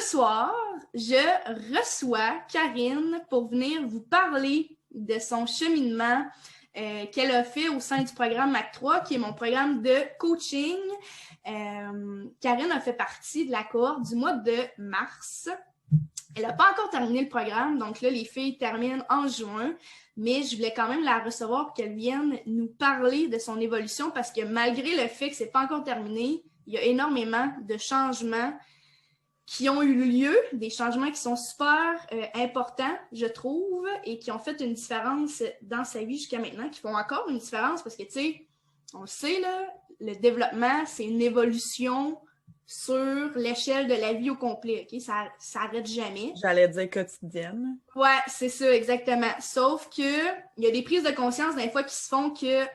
soir, je reçois Karine pour venir vous parler de son cheminement qu'elle a fait au sein du programme MAC3, qui est mon programme de coaching. Karine a fait partie de la cohorte du mois de mars. Elle n'a pas encore terminé le programme, donc là, les filles terminent en juin, mais je voulais quand même la recevoir pour qu'elle vienne nous parler de son évolution parce que malgré le fait que ce n'est pas encore terminé, il y a énormément de changements qui ont eu lieu, des changements qui sont super importants, je trouve, et qui ont fait une différence dans sa vie jusqu'à maintenant, qui font encore une différence parce que, tu sais, on le sait, là, le développement, c'est une évolution sur l'échelle de la vie au complet, OK? Ça n'arrête jamais. J'allais dire quotidienne. Ouais, c'est ça, exactement. Sauf que il y a des prises de conscience des fois qui se font que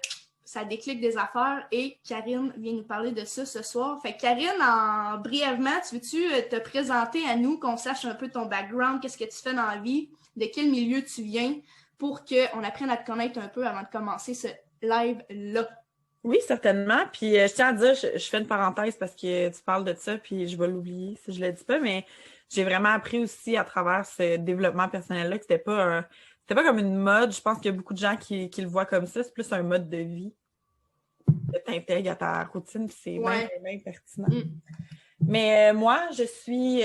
ça déclic des affaires et Karine vient nous parler de ça ce soir. Fait que Karine, brièvement, tu veux-tu te présenter à nous, qu'on sache un peu ton background, qu'est-ce que tu fais dans la vie, de quel milieu tu viens, pour qu'on apprenne à te connaître un peu avant de commencer ce live-là? Oui, certainement. Puis je tiens à dire, je fais une parenthèse parce que tu parles de ça, puis je vais l'oublier si je le dis pas, mais j'ai vraiment appris aussi à travers ce développement personnel-là que c'était pas comme une mode. Je pense qu'il y a beaucoup de gens qui le voient comme ça. C'est plus un mode de vie que t'intègres à ta routine, puis c'est bien pertinent. Mais moi, je suis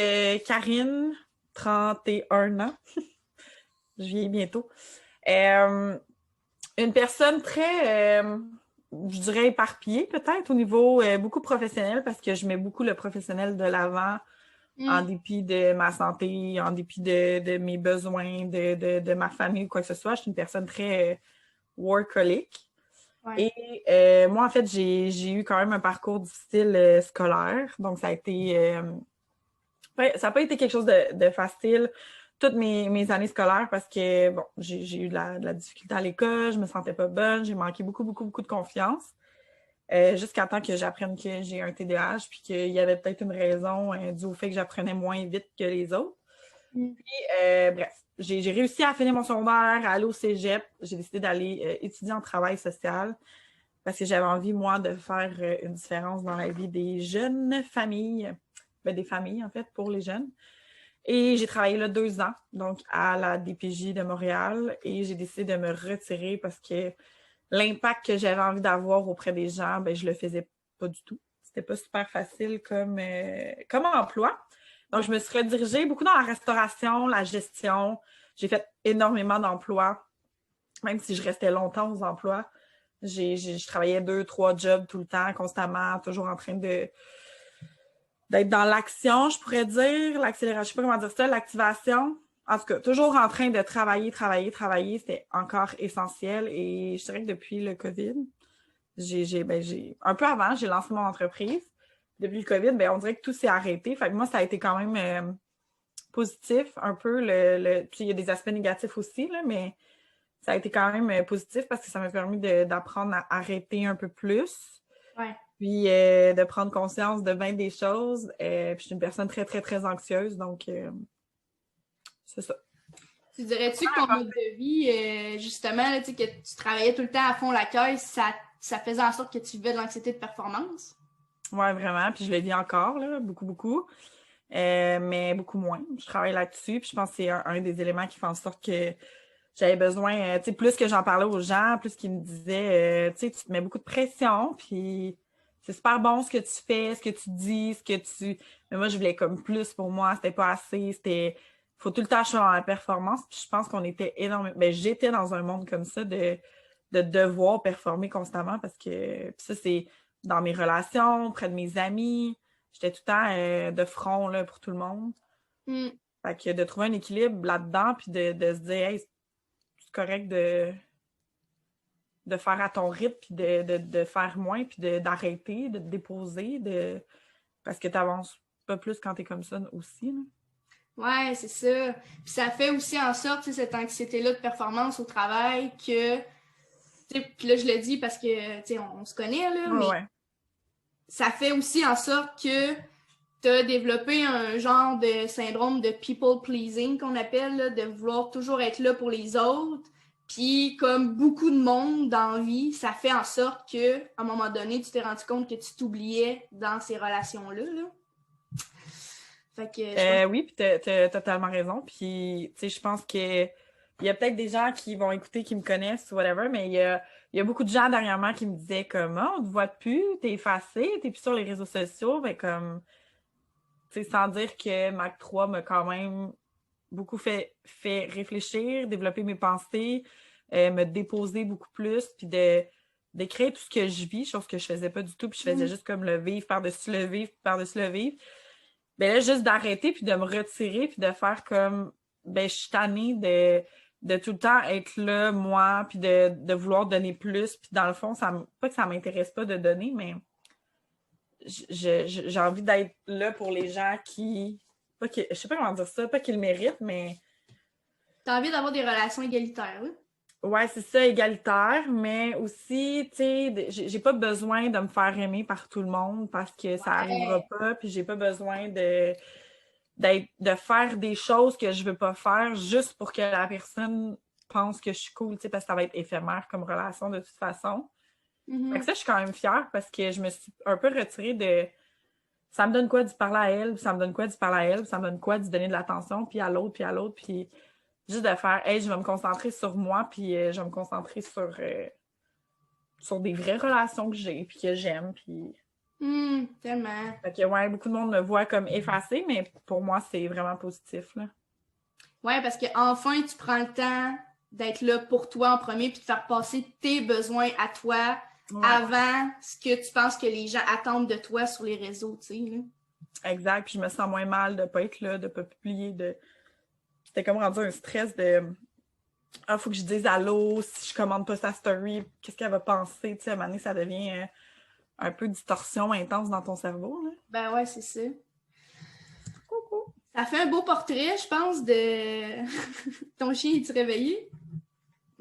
Karine, 31 ans. Je vieillis bientôt. Une personne très, je dirais, éparpillée peut-être au niveau beaucoup professionnel parce que je mets beaucoup le professionnel de l'avant en dépit de ma santé, en dépit de mes besoins, de ma famille ou quoi que ce soit. Je suis une personne très workaholic. Ouais. Et moi, en fait, j'ai eu quand même un parcours difficile scolaire. Donc, ça a été... ça n'a pas été quelque chose de facile toutes mes années scolaires parce que, bon, j'ai eu de la difficulté à l'école, je me sentais pas bonne, j'ai manqué beaucoup de confiance. Jusqu'à temps que j'apprenne que j'ai un TDAH puis qu'il y avait peut-être une raison due au fait que j'apprenais moins vite que les autres. Puis, bref, j'ai réussi à finir mon secondaire, à aller au cégep. J'ai décidé d'aller étudier en travail social parce que j'avais envie, moi, de faire une différence dans la vie des jeunes familles, des familles, en fait, pour les jeunes. Et j'ai travaillé là 2 ans, donc à la DPJ de Montréal, et j'ai décidé de me retirer parce que l'impact que j'avais envie d'avoir auprès des gens, je le faisais pas du tout. C'était pas super facile comme emploi. Donc, je me suis redirigée beaucoup dans la restauration, la gestion. J'ai fait énormément d'emplois, même si je restais longtemps aux emplois. Je travaillais 2-3 jobs tout le temps, constamment, toujours en train d'être dans l'action, je pourrais dire, l'accélération, je sais pas comment dire ça, l'activation. En tout cas, toujours en train de travailler, c'était encore essentiel. Et je dirais que depuis le COVID, un peu avant, j'ai lancé mon entreprise. Depuis le COVID, on dirait que tout s'est arrêté. Fait que moi, ça a été quand même positif, un peu. Puis il y a des aspects négatifs aussi, là, mais ça a été quand même positif parce que ça m'a permis d'apprendre à arrêter un peu plus. Ouais. Puis de prendre conscience de bien des choses. Puis je suis une personne très, très, très anxieuse, donc c'est ça. Tu dirais-tu que ton mode de vie, justement, là, que tu travaillais tout le temps à fond la caisse, ça faisait en sorte que tu vivais de l'anxiété de performance? Oui, vraiment. Puis je le vis encore, là, beaucoup. Mais beaucoup moins. Je travaille là-dessus. Puis je pense que c'est un des éléments qui fait en sorte que j'avais besoin, tu sais, plus que j'en parlais aux gens, plus qu'ils me disaient, tu sais, tu te mets beaucoup de pression, puis c'est super bon ce que tu fais, ce que tu dis, Mais moi, je voulais comme plus pour moi, c'était pas assez, faut tout le temps que je sois dans la performance, puis je pense qu'on était énormément... j'étais dans un monde comme ça de devoir performer constamment parce que ça, c'est dans mes relations, auprès de mes amis, j'étais tout le temps de front, là, pour tout le monde. Fait que de trouver un équilibre là-dedans, puis de se dire, hey, c'est correct de faire à ton rythme, puis de faire moins, puis d'arrêter, de te déposer, parce que tu n'avances pas plus quand tu es comme ça aussi. Là. Ouais, c'est ça. Puis ça fait aussi en sorte, cette anxiété-là de performance au travail que, puis là, je le dis parce que, on se connaît, là, mais ça fait aussi en sorte que tu as développé un genre de syndrome de people pleasing qu'on appelle, là, de vouloir toujours être là pour les autres. Puis, comme beaucoup de monde dans la vie, ça fait en sorte que, à un moment donné, tu t'es rendu compte que tu t'oubliais dans ces relations-là. Là. Fait que Oui, puis t'as totalement raison. Puis, tu sais, je pense que il y a peut-être des gens qui vont écouter, qui me connaissent ou whatever, mais il y a beaucoup de gens dernièrement qui me disaient comme ah, on te voit plus, t'es effacé, t'es plus sur les réseaux sociaux, mais comme tu sais, sans dire que Mac 3 m'a quand même beaucoup fait réfléchir, développer mes pensées, me déposer beaucoup plus, puis d'écrire tout ce que je vis, chose que je faisais pas du tout, puis je faisais juste comme le vivre par-dessus le vivre, par-dessus le vivre. Ben là, juste d'arrêter, puis de me retirer, puis de faire comme, ben, je suis tannée de tout le temps être là, moi, puis de vouloir donner plus, puis dans le fond, pas que ça m'intéresse pas de donner, mais j'ai envie d'être là pour les gens qui, je sais pas comment dire ça, pas qu'ils le méritent, mais t'as envie d'avoir des relations égalitaires, là. ouais, c'est ça, égalitaire, mais aussi, tu sais, j'ai pas besoin de me faire aimer par tout le monde parce que ça arrivera pas, puis j'ai pas besoin de faire des choses que je veux pas faire juste pour que la personne pense que je suis cool, tu sais, parce que ça va être éphémère comme relation de toute façon. Fait que ça, je suis quand même fière parce que je me suis un peu retirée de ça me donne quoi d'y parler à elle, puis ça me donne quoi d'y parler à elle, puis ça me donne quoi d'y donner de l'attention, puis à l'autre, puis juste de faire, hey, je vais me concentrer sur moi, puis je vais me concentrer sur des vraies relations que j'ai, puis que j'aime, puis... Tellement. Fait que, ouais, beaucoup de monde me voit comme effacée, mais pour moi, c'est vraiment positif, là. Ouais, parce que enfin, tu prends le temps d'être là pour toi en premier, puis de faire passer tes besoins à toi avant ce que tu penses que les gens attendent de toi sur les réseaux, tu sais, là. Exact, puis je me sens moins mal de pas être là, de pas publier, C'était comme rendu un stress de ah, faut que je dise allô, si je commande pas sa story, qu'est-ce qu'elle va penser? Tu sais, à un moment donné, ça devient un peu distorsion intense dans ton cerveau. Là. Ben ouais, c'est ça. Coucou. Ça fait un beau portrait, je pense, de ton chien, est-tu réveillé?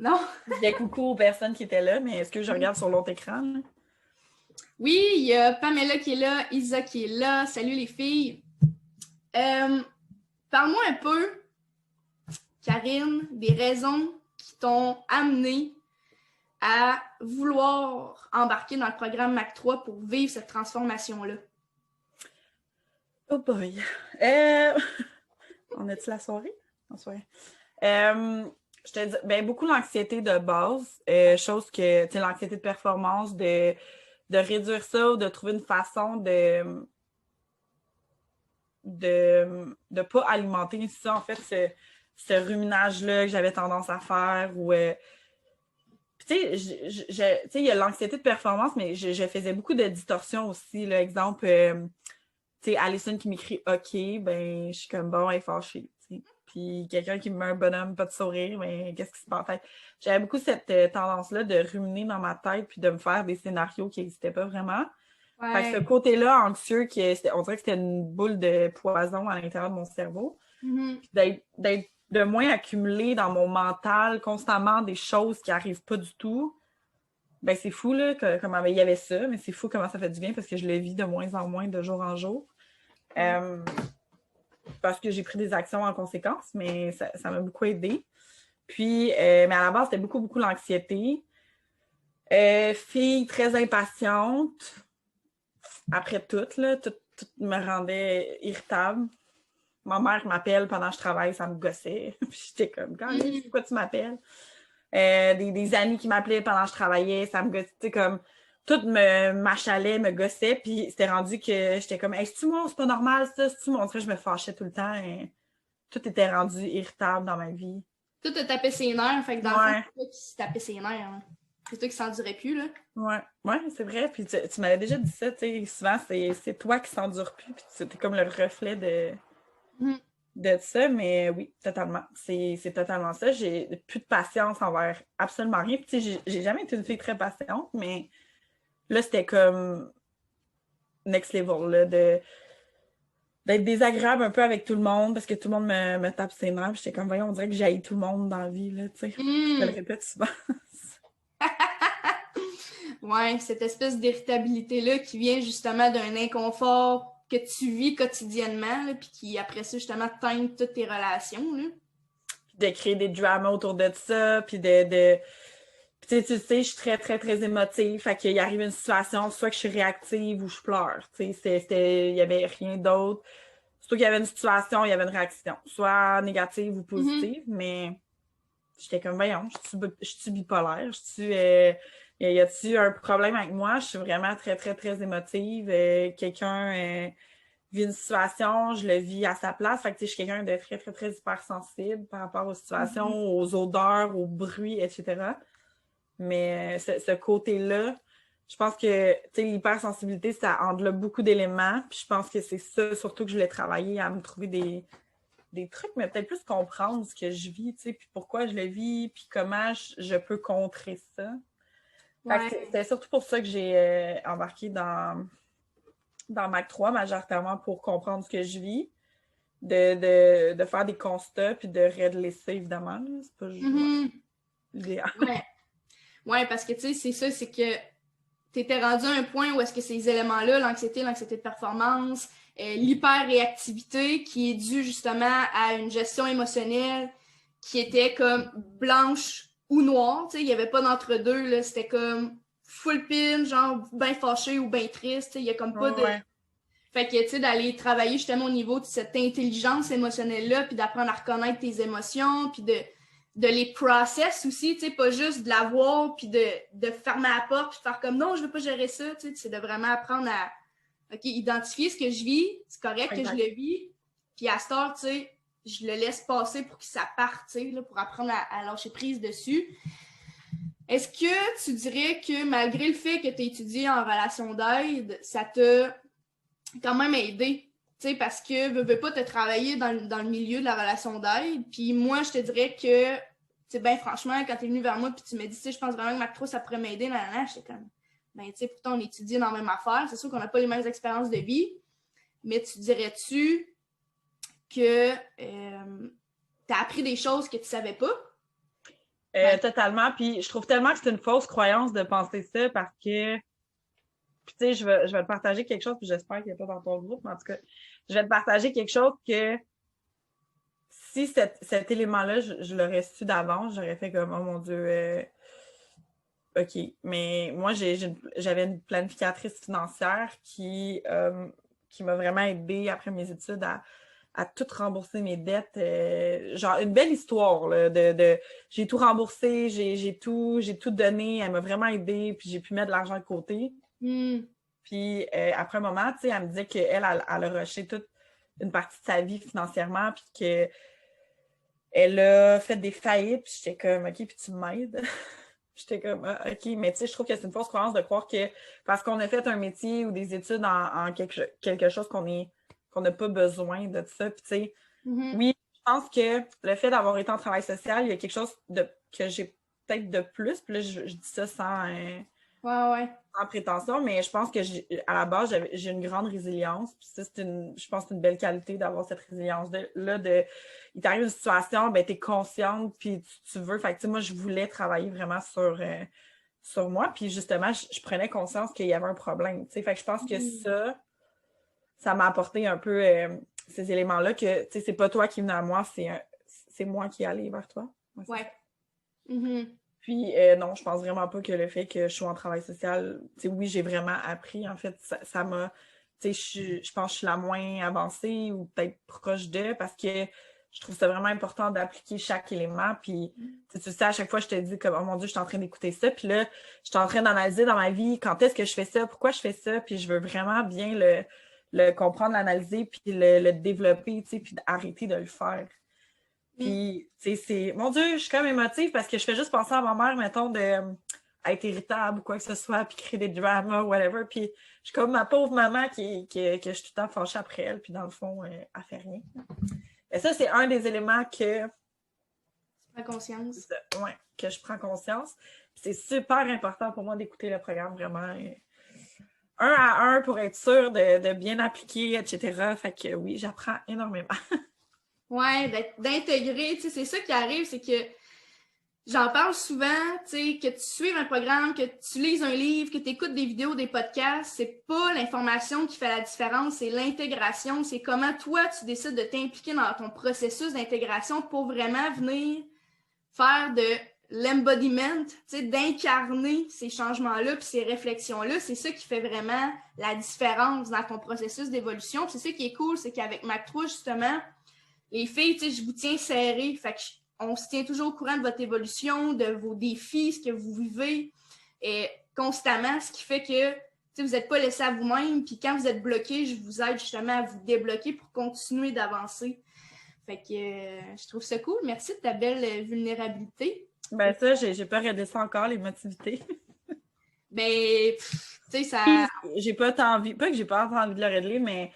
Non? Je dis coucou aux personnes qui étaient là, mais est-ce que je regarde sur l'autre écran? Là? Oui, il y a Pamela qui est là, Isa qui est là. Salut les filles. Parle-moi un peu, Karine, des raisons qui t'ont amené à vouloir embarquer dans le programme Mac 3 pour vivre cette transformation-là. Oh boy! On a-tu la soirée? La soirée. Je te dis, ben, beaucoup l'anxiété de base, chose que, tu sais, l'anxiété de performance, de réduire ça ou de trouver une façon de pas alimenter ça, en fait, ce ruminage-là que j'avais tendance à faire ou tu sais, il y a l'anxiété de performance, mais je faisais beaucoup de distorsions aussi. Là. Exemple, tu sais, Alison qui m'écrit OK, ben, je suis comme bon, elle est fâchée. T'sais. Puis quelqu'un qui me met un bonhomme, pas de sourire, mais qu'est-ce qui se passe? J'avais beaucoup cette tendance-là de ruminer dans ma tête puis de me faire des scénarios qui n'existaient pas vraiment. Ouais. Fait que ce côté-là anxieux, on dirait que c'était une boule de poison à l'intérieur de mon cerveau. D'être de moins accumuler dans mon mental constamment des choses qui n'arrivent pas du tout. Ben c'est fou là, comment il y avait ça, mais c'est fou comment ça fait du bien parce que je le vis de moins en moins de jour en jour. Parce que j'ai pris des actions en conséquence, mais ça m'a beaucoup aidé. Puis, mais à la base, c'était beaucoup, beaucoup l'anxiété. Fille très impatiente. Après tout me rendait irritable. Ma mère m'appelle pendant que je travaille, ça me gossait. Puis j'étais comme, pourquoi tu m'appelles? Des amis qui m'appelaient pendant que je travaillais, ça me gossait. Comme, tout m'achalait, me gossait. Puis c'était rendu que j'étais comme, hey, c'est-tu moi? C'est pas normal, ça? C'est-tu moi? En tout cas, je me fâchais tout le temps. Et tout était rendu irritable dans ma vie. Tout te tapait ses nerfs. Fait que dans le fond, c'est toi qui se tapait ses nerfs. Hein. C'est toi qui s'endurait plus, là. Ouais, c'est vrai. Puis tu m'avais déjà dit ça, tu sais, souvent, c'est toi qui s'endure plus. Puis c'était comme le reflet de ça, mais oui, totalement. C'est totalement ça. J'ai plus de patience envers absolument rien. Puis tu sais, j'ai jamais été une fille très patiente, mais là, c'était comme next level, là, d'être désagréable un peu avec tout le monde parce que tout le monde me tape ses nerfs. J'étais comme, voyons, on dirait que j'haïs tout le monde dans la vie, là, tu sais. Je le répète souvent. Ouais, cette espèce d'irritabilité-là qui vient justement d'un inconfort que tu vis quotidiennement, là, puis qui, après ça, justement, teinte toutes tes relations, là. Puis de créer des dramas autour de ça, puis tu sais, je suis très, très, très émotive. Fait qu'il arrive une situation, soit que je suis réactive ou je pleure. Tu sais, il y avait rien d'autre. Surtout qu'il y avait une situation, il y avait une réaction, soit négative ou positive, mais j'étais comme, voyons, je suis bipolaire, y a-t-il un problème avec moi? Je suis vraiment très, très, très émotive. Quelqu'un vit une situation, je le vis à sa place. Fait que, tu sais, je suis quelqu'un de très, très, très hypersensible par rapport aux situations, aux odeurs, aux bruits, etc. Mais ce côté-là, je pense que, tu sais, l'hypersensibilité, ça englobe beaucoup d'éléments. Puis je pense que c'est ça, surtout que je voulais travailler à me trouver des trucs, mais peut-être plus comprendre ce que je vis, tu sais, puis pourquoi je le vis, puis comment je peux contrer ça. Fait que c'était surtout pour ça que j'ai embarqué dans Mac 3, majoritairement pour comprendre ce que je vis, de faire des constats, puis de régler ça, évidemment. Là. C'est pas juste l'idéal. Ouais, parce que, tu sais, c'est ça, c'est que tu étais rendu à un point où est-ce que ces éléments-là, l'anxiété de performance, l'hyper-réactivité qui est due justement à une gestion émotionnelle qui était comme blanche ou noire, tu sais, il n'y avait pas d'entre-deux, là, c'était comme full pin, genre bien fâché ou bien triste, tu sais, il n'y a comme pas de... Fait que, tu sais, d'aller travailler justement au niveau de cette intelligence émotionnelle-là, puis d'apprendre à reconnaître tes émotions, puis de les process aussi, tu sais, pas juste de l'avoir, puis de fermer la porte, puis de faire comme non, je veux pas gérer ça, tu sais, c'est de vraiment apprendre à, OK, identifier ce que je vis, c'est correct que je le vis, puis à cette heure, tu sais, je le laisse passer pour que ça parte, tu sais, là, pour apprendre à lâcher prise dessus. Est-ce que tu dirais que malgré le fait que tu as étudié en relation d'aide, ça t'a quand même aidé? Tu sais, parce que veux pas te travailler dans le milieu de la relation d'aide. Puis moi, je te dirais que, tu sais, ben franchement, quand tu es venu vers moi puis tu m'as dit, tu sais, je pense vraiment que Mac 3, ça pourrait m'aider, j'étais comme, ben tu sais, pourtant on étudie dans la même affaire. C'est sûr qu'on n'a pas les mêmes expériences de vie, mais tu dirais-tu que tu as appris des choses que tu savais pas? Totalement. Puis je trouve tellement que c'est une fausse croyance de penser ça parce que, puis tu sais, je vais te partager quelque chose, puis j'espère qu'il n'y a pas dans ton groupe, mais en tout cas, je vais te partager quelque chose que si cet élément-là, je l'aurais su d'avance, j'aurais fait comme, oh mon Dieu, OK. Mais moi, j'avais une planificatrice financière qui m'a vraiment aidée après mes études à tout rembourser mes dettes. Genre, une belle histoire, là, j'ai tout remboursé, j'ai tout donné. Elle m'a vraiment aidée, puis j'ai pu mettre de l'argent de côté. Puis après un moment, tu sais, elle me disait qu'elle a rushé toute une partie de sa vie financièrement, puis qu'elle a fait des faillites, puis j'étais comme, OK, puis tu m'aides. J'étais comme, OK, mais tu sais, je trouve que c'est une fausse croyance de croire que parce qu'on a fait un métier ou des études en quelque chose qu'on n'a pas besoin de ça. Puis tu sais, oui, je pense que le fait d'avoir été en travail social, il y a quelque chose que j'ai peut-être de plus. Puis là, je dis ça sans prétention, mais je pense que à la base, j'ai une grande résilience. Puis ça, je pense que c'est une belle qualité d'avoir cette résilience-là. Il t'arrive une situation, ben, t'es consciente, puis tu veux. Fait que, tu sais, moi, je voulais travailler vraiment sur moi. Puis justement, je prenais conscience qu'il y avait un problème. Tu sais, fait que je pense que ça m'a apporté un peu ces éléments-là que, tu sais, c'est pas toi qui venais à moi, c'est moi qui allais vers toi. Ouais. Puis non, je pense vraiment pas que le fait que je sois en travail social, tu sais, oui, j'ai vraiment appris. En fait, ça m'a, tu sais, je pense que je suis la moins avancée ou peut-être proche d'eux parce que je trouve ça vraiment important d'appliquer chaque élément. Puis tu sais, à chaque fois, je te dis comme, oh mon Dieu, je suis en train d'écouter ça. Puis là, je suis en train d'analyser dans ma vie quand est-ce que je fais ça, pourquoi je fais ça. Puis je veux vraiment bien le comprendre, l'analyser, puis le développer, tu sais, puis d'arrêter de le faire. Puis, tu sais, c'est... Mon Dieu, je suis comme émotive parce que je fais juste penser à ma mère, mettons, à être irritable ou quoi que ce soit, puis créer des dramas, whatever. Puis, je suis comme ma pauvre maman que je suis tout le temps fâchée après elle, puis dans le fond, elle fait rien. Et ça, c'est un des éléments que... Tu prends conscience. Oui, que je prends conscience. Puis c'est super important pour moi d'écouter le programme, vraiment... un à un pour être sûr de bien appliquer, etc. Fait que oui, j'apprends énormément. Ouais, d'intégrer, tu sais, c'est ça qui arrive, c'est que j'en parle souvent, tu sais, que tu suives un programme, que tu lises un livre, que tu écoutes des vidéos, des podcasts, c'est pas l'information qui fait la différence, c'est l'intégration, c'est comment toi tu décides de t'impliquer dans ton processus d'intégration pour vraiment venir faire de l'embodiment, tu sais, d'incarner ces changements-là puis ces réflexions-là, c'est ça qui fait vraiment la différence dans ton processus d'évolution. Puis c'est ça qui est cool, c'est qu'avec Mac 3, justement, les filles, tu sais, je vous tiens serré, fait qu'on se tient toujours au courant de votre évolution, de vos défis, ce que vous vivez, et constamment, ce qui fait que vous n'êtes pas laissé à vous-même, puis quand vous êtes bloqué, je vous aide justement à vous débloquer pour continuer d'avancer. Fait que je trouve ça cool. Merci de ta belle vulnérabilité. Ben ça, j'ai pas regardé ça encore, l'émotivité. Ben, tu sais, ça... J'ai pas tant envie, pas que j'ai pas envie de le régler, mais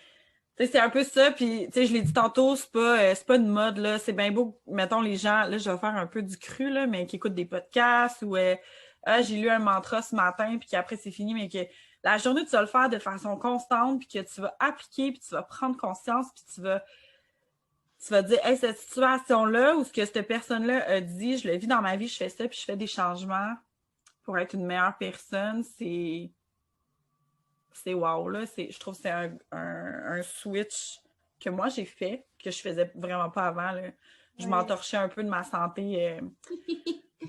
tu sais, c'est un peu ça, puis tu sais, je l'ai dit tantôt, c'est pas une mode, là, c'est bien beau, mettons les gens, là, je vais faire un peu du cru, là, mais qui écoutent des podcasts ou j'ai lu un mantra ce matin, puis qu'après c'est fini, mais que la journée, tu vas le faire de façon constante, puis que tu vas appliquer, puis tu vas prendre conscience, puis tu vas dire, hey, cette situation-là, ou ce que cette personne-là a dit, je le vis dans ma vie, je fais ça, puis je fais des changements pour être une meilleure personne, c'est wow, là. Je trouve que c'est un switch que moi, j'ai fait, que je faisais vraiment pas avant, là. Je m'entorchais un peu de ma santé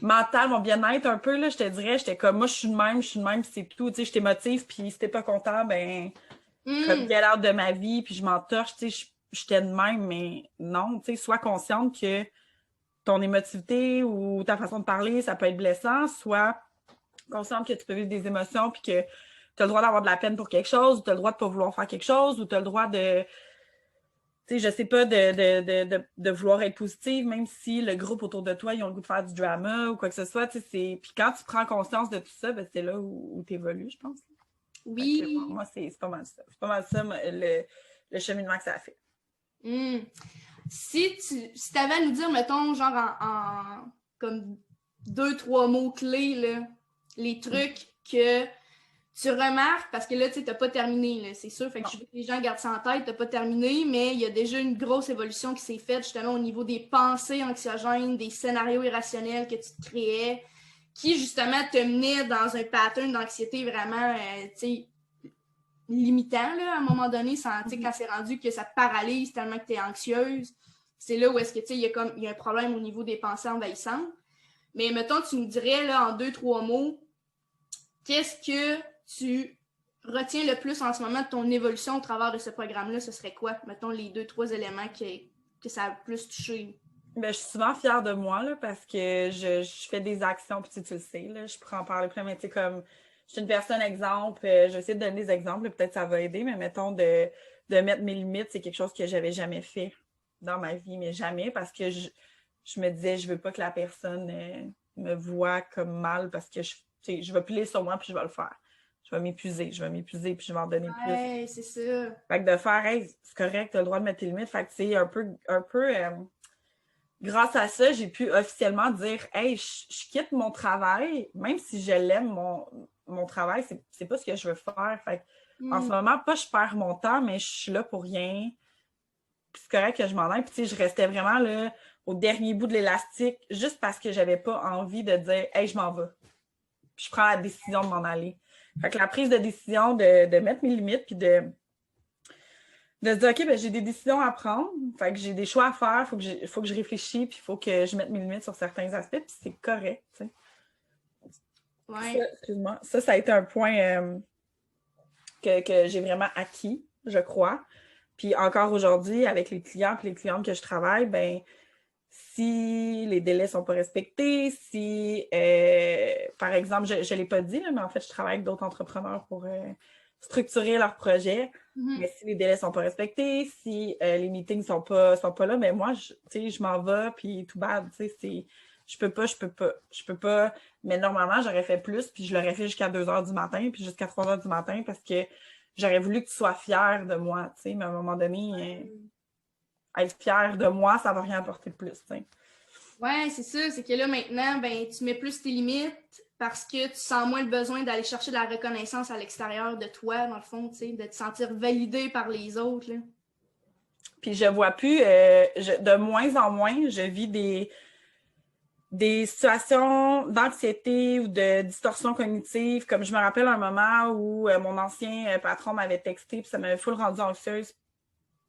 mentale, mon bien-être un peu, là, je te dirais. J'étais comme, moi, je suis de même, puis c'est tout. Tu sais, je t'émotive, puis si t'es pas content, ben, comme get out de ma vie, puis je m'entorche, tu sais, j'étais de même, mais non, tu sais, sois consciente que ton émotivité ou ta façon de parler, ça peut être blessant, sois consciente que tu peux vivre des émotions, puis que tu as le droit d'avoir de la peine pour quelque chose, ou tu as le droit de pas vouloir faire quelque chose, ou tu as le droit de, tu sais, je sais pas, de vouloir être positive, même si le groupe autour de toi, ils ont le goût de faire du drama ou quoi que ce soit, tu sais, puis quand tu prends conscience de tout ça, ben, c'est là où tu évolues, je pense. Oui. Que, moi, c'est pas mal ça. C'est pas mal ça, le cheminement que ça a fait. Si tu avais à nous dire, mettons, genre en comme 2-3 mots-clés, là, les trucs que tu remarques, parce que là, tu sais, t'as pas terminé, c'est sûr, fait que je veux que les gens gardent ça en tête, t'as pas terminé, mais il y a déjà une grosse évolution qui s'est faite justement au niveau des pensées anxiogènes, des scénarios irrationnels que tu te créais, qui justement te menaient dans un pattern d'anxiété vraiment, tu sais, limitant, là, à un moment donné, quand c'est rendu que ça te paralyse tellement que tu es anxieuse, c'est là où est-ce que, tu sais, il y a un problème au niveau des pensées envahissantes. Mais mettons, tu nous dirais, là, en 2-3 mots, qu'est-ce que tu retiens le plus en ce moment de ton évolution au travers de ce programme-là? Ce serait quoi? Mettons, les 2-3 éléments que ça a le plus touché. Ben, je suis souvent fière de moi, là, parce que je fais des actions, puis tu le sais, là, je pourrais en parler plus, mais tu sais, comme, je suis une personne exemple, j'essaie de donner des exemples, peut-être ça va aider, mais mettons, de mettre mes limites, c'est quelque chose que j'avais jamais fait dans ma vie, mais jamais, parce que je me disais, je veux pas que la personne me voie comme mal, parce que je vais plier sur moi, puis je vais le faire. Je vais m'épuiser, puis je vais en donner plus. Ouais, c'est ça. Fait que de faire, hey, c'est correct, tu as le droit de mettre tes limites, fait que c'est un peu grâce à ça, j'ai pu officiellement dire, hey, je quitte mon travail, même si je l'aime, mon travail, c'est pas ce que je veux faire. Fait en ce moment, pas je perds mon temps, mais je suis là pour rien. Puis c'est correct que je m'en aille. Puis tu sais, je restais vraiment là au dernier bout de l'élastique, juste parce que j'avais pas envie de dire, hey, je m'en vais. Puis je prends la décision de m'en aller. Fait que la prise de décision de mettre mes limites, puis de se dire, OK, ben, j'ai des décisions à prendre, fait que j'ai des choix à faire, il faut que je réfléchisse, puis il faut que je mette mes limites sur certains aspects, puis c'est correct, tu sais. Ouais. Ça, excuse-moi, ça a été un point que j'ai vraiment acquis, je crois. Puis encore aujourd'hui, avec les clients et les clientes que je travaille, ben si les délais sont pas respectés, si, par exemple, je ne l'ai pas dit, là, mais en fait, je travaille avec d'autres entrepreneurs pour structurer leurs projets. Mais si les délais sont pas respectés, si les meetings sont pas là, mais moi, je m'en vais, puis tout bad, tu sais, je peux pas. Mais normalement, j'aurais fait plus, puis je l'aurais fait jusqu'à 2 heures du matin, puis jusqu'à 3 heures du matin, parce que j'aurais voulu que tu sois fière de moi, tu sais, mais à un moment donné, être fière de moi, ça va rien apporter de plus, tu sais. Ouais, c'est ça, c'est que là, maintenant, ben, tu mets plus tes limites parce que tu sens moins le besoin d'aller chercher de la reconnaissance à l'extérieur de toi, dans le fond, tu sais, de te sentir validé par les autres, là. Puis je vois plus, de moins en moins, je vis des situations d'anxiété ou de distorsion cognitive, comme je me rappelle un moment où mon ancien patron m'avait texté, puis ça m'avait full rendue anxieuse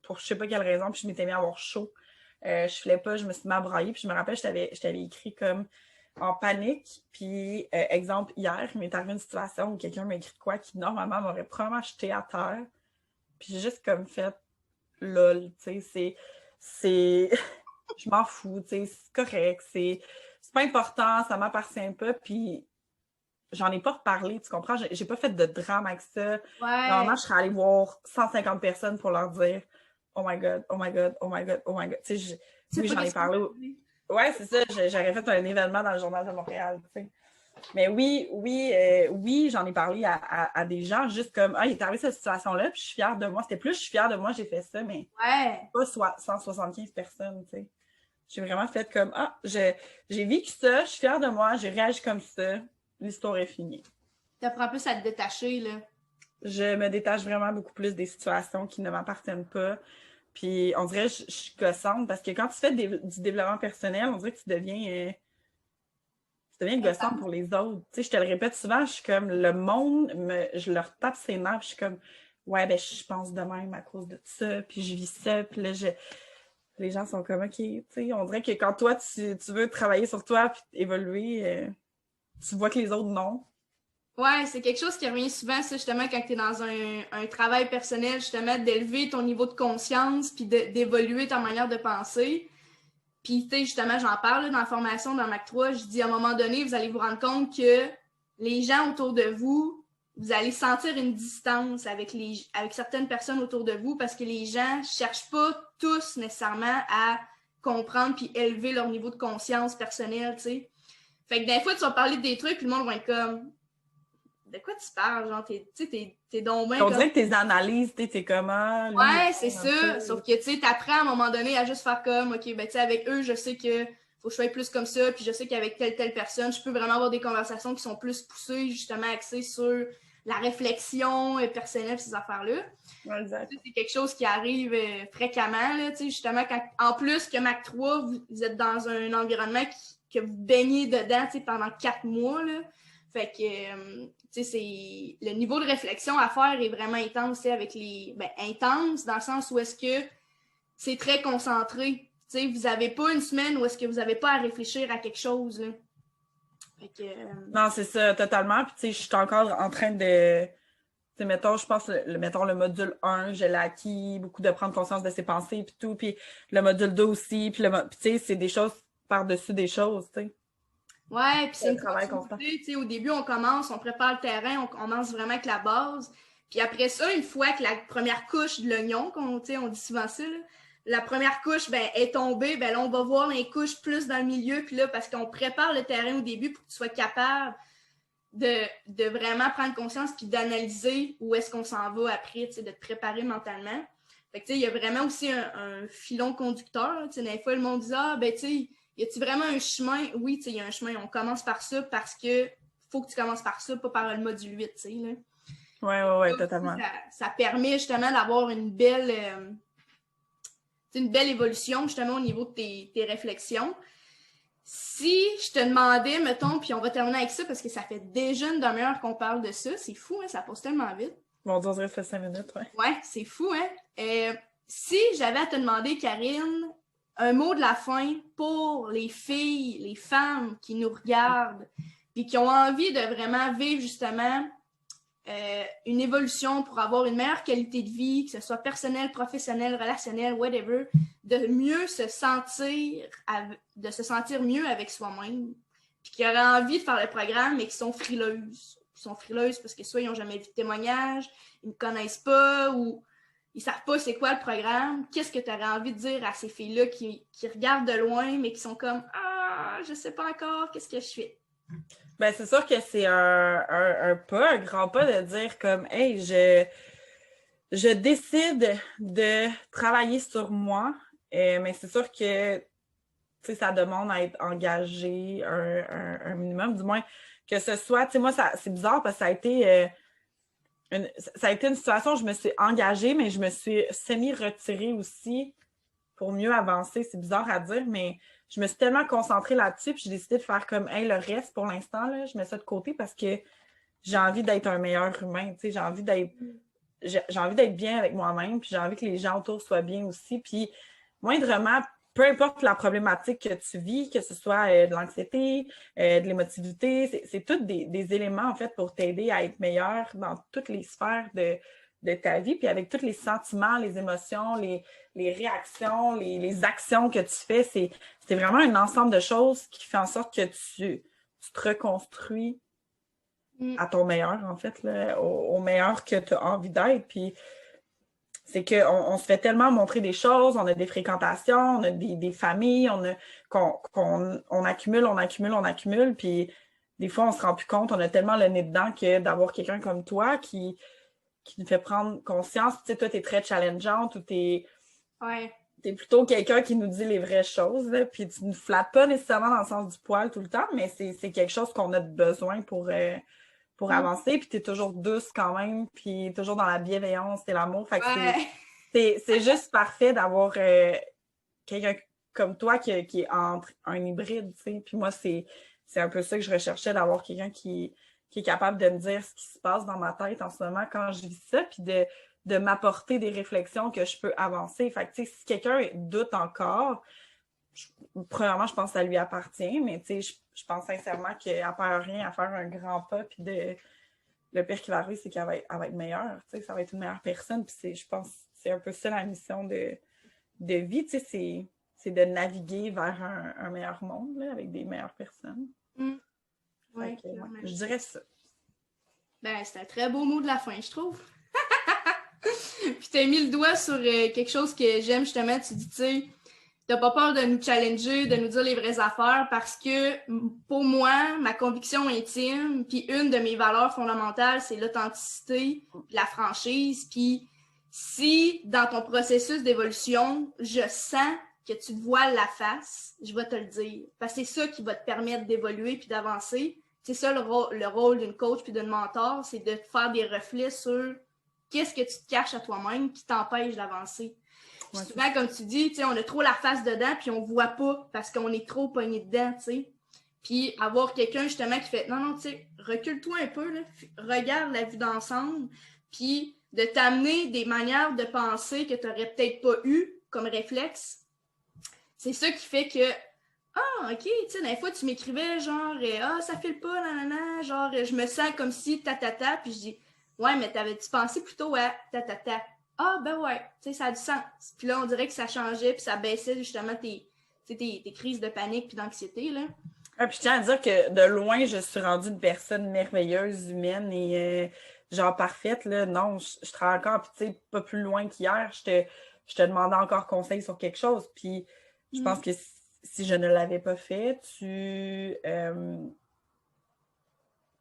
pour je sais pas quelle raison, puis je m'étais mis à avoir chaud. Je filais pas, je me suis mis à brailler, puis je me rappelle, je t'avais écrit comme en panique. Puis, exemple, hier, il m'est arrivé une situation où quelqu'un m'a écrit de quoi qui, normalement, m'aurait probablement jeté à terre. Puis, j'ai juste comme fait lol, tu sais, c'est... Je m'en fous, tu sais, c'est correct, c'est pas important, ça m'appartient pas, puis j'en ai pas reparlé, tu comprends? J'ai pas fait de drame avec ça. Normalement, Ouais. je serais allée voir 150 personnes pour leur dire « Oh my God, oh my God, oh my God, oh my God ». Tu sais, C'est oui, pas j'en ai qu'est-ce qu'on parlé. dit. Ouais, c'est ça, j'aurais fait un événement dans le Journal de Montréal, tu sais. Mais oui, j'en ai parlé à des gens, juste comme « Ah, il est arrivé cette situation-là, puis je suis fière de moi. » C'était plus « Je suis fière de moi, j'ai fait ça », mais Ouais. pas 175 personnes, tu sais. J'ai vraiment fait comme Ah, j'ai vécu ça, je suis fière de moi, j'ai réagi comme ça, l'histoire est finie. T'apprends plus à te détacher, là. Je me détache vraiment beaucoup plus des situations qui ne m'appartiennent pas. Puis on dirait que je suis gossante parce que quand tu fais du développement personnel, on dirait que tu deviens gossante pour les autres. Tu sais, je te le répète souvent, je suis comme le monde, je leur tape ses nerfs, je suis comme ouais, ben je pense de même à cause de ça, puis je vis ça, puis là, les gens sont comme OK, tu sais, on dirait que quand toi, tu veux travailler sur toi puis évoluer, tu vois que les autres non. Ouais, c'est quelque chose qui revient souvent, ça, justement, quand tu es dans un travail personnel, justement, d'élever ton niveau de conscience puis d'évoluer ta manière de penser. Puis, tu sais, justement, j'en parle là, dans la formation, dans Mac 3, je dis à un moment donné, vous allez vous rendre compte que les gens autour de vous, vous allez sentir une distance avec certaines personnes autour de vous parce que les gens cherchent pas tous nécessairement à comprendre puis élever leur niveau de conscience personnelle, tu sais. Fait que des fois, tu vas parler des trucs puis le monde va être comme de quoi tu parles? Genre, t'es donc bien On comme. dirait que tes analyses, t'es comment, lui, il est Ouais, c'est un peu. ça. Sauf que, tu sais, t'apprends à un moment donné à juste faire comme, OK, ben, tu sais, avec eux, je sais que faut que je sois plus comme ça, puis je sais qu'avec telle personne, je peux vraiment avoir des conversations qui sont plus poussées, justement, axées sur la réflexion personnelle, ces affaires-là. Ouais, exact. C'est quelque chose qui arrive fréquemment, là, tu sais, justement, quand, en plus que Mac 3, vous êtes dans un environnement que vous baignez dedans, tu sais, pendant 4 mois, là. Fait que, tu sais, le niveau de réflexion à faire est vraiment intense, tu sais, avec les... Ben, intense, dans le sens où est-ce que c'est très concentré. Tu sais, vous n'avez pas une semaine où est-ce que vous n'avez pas à réfléchir à quelque chose, là. Fait que... Non, c'est ça, totalement. Puis, tu sais, je suis encore en train de. Tu sais, mettons, je pense, mettons, le module 1, je l'ai acquis, beaucoup de prendre conscience de ses pensées, puis tout. Puis le module 2 aussi. Puis, tu sais, c'est des choses par-dessus des choses, tu sais. Ouais, puis c'est C'est un une travail constant. continuité, tu sais, au début, on commence, on prépare le terrain, on commence vraiment avec la base. Puis après ça, une fois que la première couche de l'oignon, tu sais, on dit souvent ça, là, la première couche ben, est tombée, ben là, on va voir les couches plus dans le milieu, puis là, parce qu'on prépare le terrain au début pour que tu sois capable de vraiment prendre conscience puis d'analyser où est-ce qu'on s'en va après, tu sais, de te préparer mentalement. Fait que, tu sais, il y a vraiment aussi un filon conducteur. Tu sais, des fois, le monde dit « Ah, ben, tu sais, y a-t-il vraiment un chemin? » Oui, tu sais, il y a un chemin. On commence par ça parce que faut que tu commences par ça, pas par le module 8, tu sais, là. Ouais, Aussi, totalement. ça permet justement d'avoir une belle évolution justement au niveau de tes réflexions. Si je te demandais, mettons, puis on va terminer avec ça parce que ça fait déjà une demi-heure qu'on parle de ça, c'est fou, hein, ça passe tellement vite. Bon, on dirait que ça fait 5 minutes, ouais. Ouais, c'est fou, hein? Si j'avais à te demander, Karine, un mot de la fin pour les filles, les femmes qui nous regardent et qui ont envie de vraiment vivre justement une évolution pour avoir une meilleure qualité de vie, que ce soit personnelle, professionnelle, relationnelle, whatever, de mieux se sentir, de se sentir mieux avec soi-même, puis qui auraient envie de faire le programme, mais qui sont frileuses. Qui sont frileuses parce que soit ils n'ont jamais vu de témoignage, ils ne connaissent pas, ou ils ne savent pas c'est quoi le programme. Qu'est-ce que tu aurais envie de dire à ces filles-là qui regardent de loin, mais qui sont comme « Ah, je ne sais pas encore, qu'est-ce que je fais? » Ben, c'est sûr que c'est un pas, un grand pas de dire comme Hey, je décide de travailler sur moi, mais c'est sûr que ça demande à être engagé un minimum, du moins que ce soit, tu sais, moi, c'est bizarre parce que ça a été une situation où je me suis engagée, mais je me suis semi-retirée aussi pour mieux avancer. C'est bizarre à dire, mais je me suis tellement concentrée là-dessus, puis j'ai décidé de faire comme, hey, le reste, pour l'instant, là, je mets ça de côté parce que j'ai envie d'être un meilleur humain, tu sais, j'ai envie d'être bien avec moi-même, puis j'ai envie que les gens autour soient bien aussi, puis moindrement, peu importe la problématique que tu vis, que ce soit de l'anxiété, de l'émotivité, c'est tous des éléments, en fait, pour t'aider à être meilleur dans toutes les sphères de ta vie, puis avec tous les sentiments, les émotions, les réactions, les actions que tu fais, c'est vraiment un ensemble de choses qui fait en sorte que tu te reconstruis à ton meilleur, en fait, là, au meilleur que tu as envie d'être. Puis c'est qu'on se fait tellement montrer des choses, on a des fréquentations, on a des familles, on accumule, puis des fois, on se rend plus compte, on a tellement le nez dedans que d'avoir quelqu'un comme toi qui nous fait prendre conscience. Tu sais, toi, t'es très challengeante ou t'es plutôt quelqu'un qui nous dit les vraies choses, là, puis tu ne nous flattes pas nécessairement dans le sens du poil tout le temps, mais c'est quelque chose qu'on a besoin pour avancer, puis t'es toujours douce quand même, puis toujours dans la bienveillance et l'amour. Fait que c'est juste parfait d'avoir quelqu'un comme toi qui est entre un hybride, tu sais. Puis moi, c'est un peu ça que je recherchais, d'avoir quelqu'un qui est capable de me dire ce qui se passe dans ma tête en ce moment quand je vis ça, puis de m'apporter des réflexions que je peux avancer. Fait que, tu sais, si quelqu'un doute encore, premièrement, je pense que ça lui appartient, mais tu sais, je pense sincèrement qu'elle ne perd rien à faire un grand pas, puis le pire qui va arriver, c'est qu'elle va être meilleure, tu sais, ça va être une meilleure personne, puis je pense que c'est un peu ça la mission de vie, tu sais, c'est de naviguer vers un meilleur monde, là, avec des meilleures personnes. Ouais, je dirais ça. Ben, c'est un très beau mot de la fin, je trouve. Puis t'as mis le doigt sur quelque chose que j'aime justement, tu dis, tu sais, t'as pas peur de nous challenger, de nous dire les vraies affaires, parce que pour moi, ma conviction intime, puis une de mes valeurs fondamentales, c'est l'authenticité, la franchise. Puis si dans ton processus d'évolution, je sens que tu te voiles la face, je vais te le dire. Parce que c'est ça qui va te permettre d'évoluer puis d'avancer. C'est ça le rôle d'une coach puis d'une mentor, c'est de te faire des reflets sur qu'est-ce que tu te caches à toi-même qui t'empêche d'avancer. Ouais, souvent, comme tu dis, on a trop la face dedans, puis on voit pas parce qu'on est trop pogné dedans, tu sais. Puis avoir quelqu'un justement qui fait non, tu sais, recule-toi un peu, là, regarde la vue d'ensemble, puis de t'amener des manières de penser que tu n'aurais peut-être pas eu comme réflexe. C'est ça qui fait que ok, tu sais, des fois, tu m'écrivais genre, ça file pas, nanana, genre, je me sens comme si ta, puis je dis, ouais, mais t'avais-tu pensé plutôt à ta. Ah, ben ouais, tu sais, ça a du sens. Puis là, on dirait que ça changeait, puis ça baissait justement tes crises de panique puis d'anxiété, là. Ah, puis je tiens à dire que de loin, je suis rendue une personne merveilleuse, humaine et genre parfaite, là. Non, je travaille encore, puis tu sais, pas plus loin qu'hier, je te demandais encore conseil sur quelque chose, puis je pense que si je ne l'avais pas fait,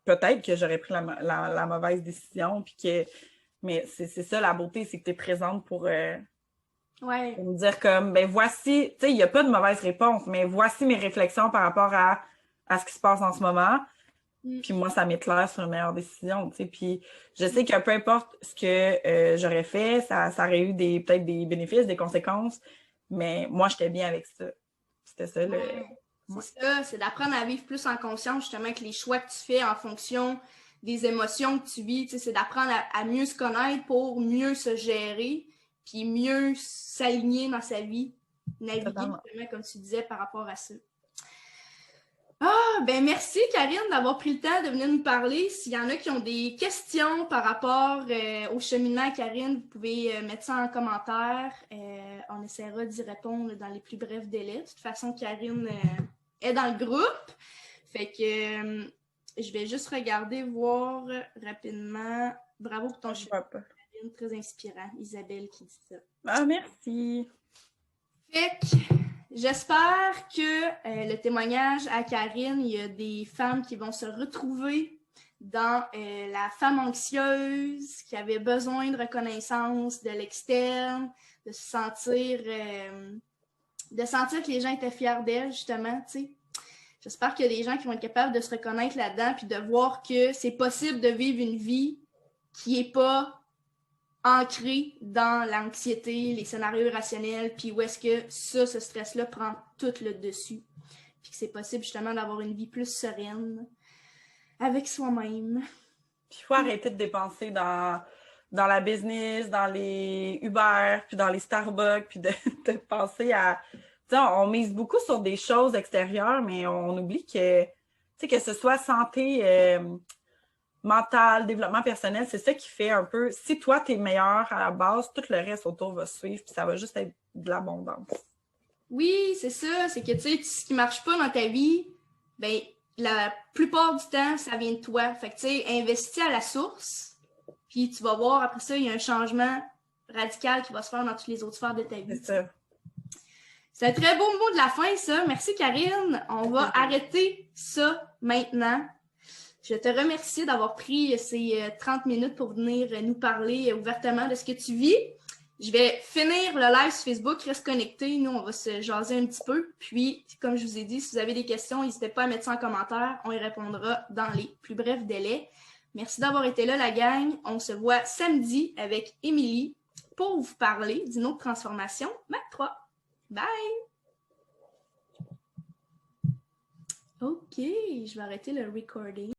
peut-être que j'aurais pris la mauvaise décision, puis mais c'est ça la beauté, c'est que tu es présente pour me dire comme, ben voici, tu sais, il n'y a pas de mauvaise réponse, mais voici mes réflexions par rapport à ce qui se passe en ce moment. Puis moi, ça m'éclaire sur une meilleure décision, tu sais. Puis je sais que peu importe ce que j'aurais fait, ça aurait eu peut-être des bénéfices, des conséquences, mais moi, j'étais bien avec ça. C'était ça, C'est ça, c'est d'apprendre à vivre plus en conscience, justement, que les choix que tu fais en fonction des émotions que tu vis, c'est d'apprendre à mieux se connaître pour mieux se gérer, puis mieux s'aligner dans sa vie, naviguer, justement, comme tu disais, par rapport à ça. Ben merci Karine d'avoir pris le temps de venir nous parler. S'il y en a qui ont des questions par rapport au cheminement, Karine, vous pouvez mettre ça en commentaire. On essaiera d'y répondre dans les plus brefs délais. De toute façon, Karine est dans le groupe. Fait que je vais juste regarder, voir rapidement. Bravo pour ton cheminement, Karine, très inspirant. Isabelle qui dit ça. Ah, merci. Fait que j'espère que le témoignage à Karine, il y a des femmes qui vont se retrouver dans la femme anxieuse qui avait besoin de reconnaissance de l'externe, de se sentir, que les gens étaient fiers d'elle, justement, tu sais. J'espère qu'il y a des gens qui vont être capables de se reconnaître là-dedans puis de voir que c'est possible de vivre une vie qui n'est pas ancré dans l'anxiété, les scénarios irrationnels, puis où est-ce que ce stress-là prend tout le dessus. Puis que c'est possible justement d'avoir une vie plus sereine avec soi-même. Puis il faut arrêter de dépenser dans la business, dans les Uber, puis dans les Starbucks, puis de penser à... Tu on mise beaucoup sur des choses extérieures, mais on oublie que ce soit santé mentale, développement personnel, c'est ça qui fait un peu, si toi, tu es meilleur à la base, tout le reste autour va suivre, puis ça va juste être de l'abondance. Oui, c'est ça. C'est que, tu sais, ce qui marche pas dans ta vie, ben, la plupart du temps, ça vient de toi. Fait que, tu sais, investis à la source, puis tu vas voir, après ça, il y a un changement radical qui va se faire dans toutes les autres sphères de ta vie. C'est ça. C'est un très beau mot de la fin, ça. Merci, Karine. On va arrêter ça maintenant. Je te remercie d'avoir pris ces 30 minutes pour venir nous parler ouvertement de ce que tu vis. Je vais finir le live sur Facebook. Reste connecté. Nous, on va se jaser un petit peu. Puis, comme je vous ai dit, si vous avez des questions, n'hésitez pas à mettre ça en commentaire. On y répondra dans les plus brefs délais. Merci d'avoir été là, la gang. On se voit samedi avec Émilie pour vous parler d'une autre transformation Mac 3. Bye! OK, je vais arrêter le recording.